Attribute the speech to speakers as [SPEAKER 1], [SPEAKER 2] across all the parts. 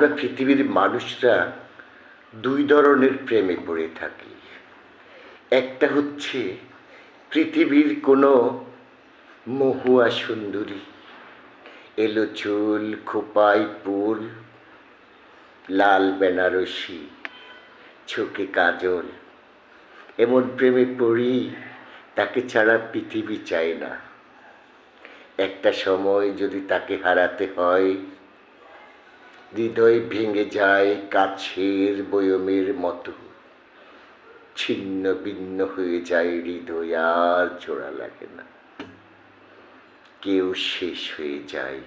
[SPEAKER 1] আমরা পৃথিবীর মানুষরা দুই ধরনের প্রেমে পড়ে থাকি। একটা হচ্ছে পৃথিবীর কোনো মহুয়া সুন্দরী, এলো চুল, খোঁপায় ফুল, লাল বেনারসি, চোখে কাজল, এমন প্রেমে পড়ি তাকে ছাড়া পৃথিবী চায় না। একটা সময় যদি তাকে হারাতে হয়, হৃদয় ভেঙে যায় কাছের বয়মের মতো, ছিন্ন ভিন্ন হয়ে যায় হৃদয়, আর জোড়া লাগে না। কেউ শেষ হয়ে যায়,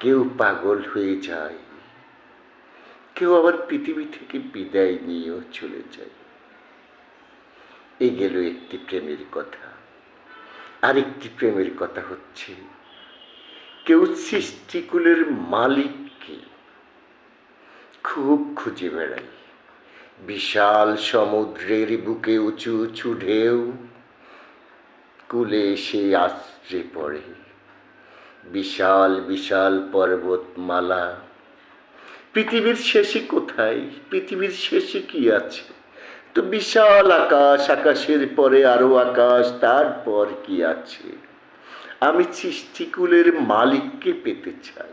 [SPEAKER 1] কেউ পাগল হয়ে যায়, কেউ আবার পৃথিবী থেকে বিদায় নিয়েও চলে যায়। এই গেল একটি প্রেমের কথা। আরেকটি প্রেমের কথা হচ্ছে, কেউ সৃষ্টিকুলের মালিককে খুব খুঁজে বেড়ায়। বিশাল সমুদ্রের বুকে উঁচু উঁচু ঢেউ, কুলে এসে আছড়ে পড়ে। বিশাল বিশাল পর্বতমালা, পৃথিবীর শেষে কোথায়? পৃথিবীর শেষে কি আছে? তো বিশাল আকাশ, আকাশের পরে আরো আকাশ, তারপর কি আছে? আমি সৃষ্টিকুলের মালিককে পেতে চাই।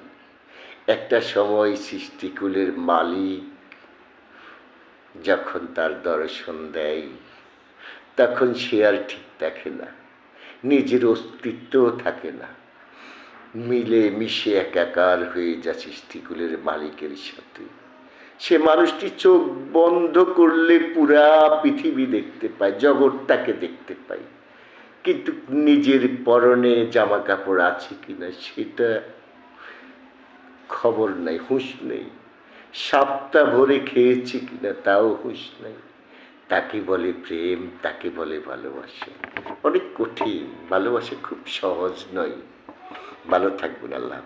[SPEAKER 1] একটা সময় সৃষ্টিকুলের মালিক যখন তার দর্শন দেয়, তখন সে আর ঠিক থাকে না, নিজের অস্তিত্বও থাকে না, মিলে মিশে একাকার হয়ে যায় সৃষ্টিকুলের মালিকের সাথে। সে মানুষটি চোখ বন্ধ করলে পুরা পৃথিবী দেখতে পায়, জগৎটাকে দেখতে পায়, কিন্তু নিজের পরনে জামা কাপড় আছে কিনা সেটা খবর নাই, হুঁশ নেই। সপ্তাহ ভরে খেয়েছি কিনা তাও হুঁশ নেই। তাকে বলে প্রেম, তাকে বলে ভালোবাসা। অনেক কঠিন, ভালোবাসা খুব সহজ নয়। ভালো থাকবেন, আল্লাহ।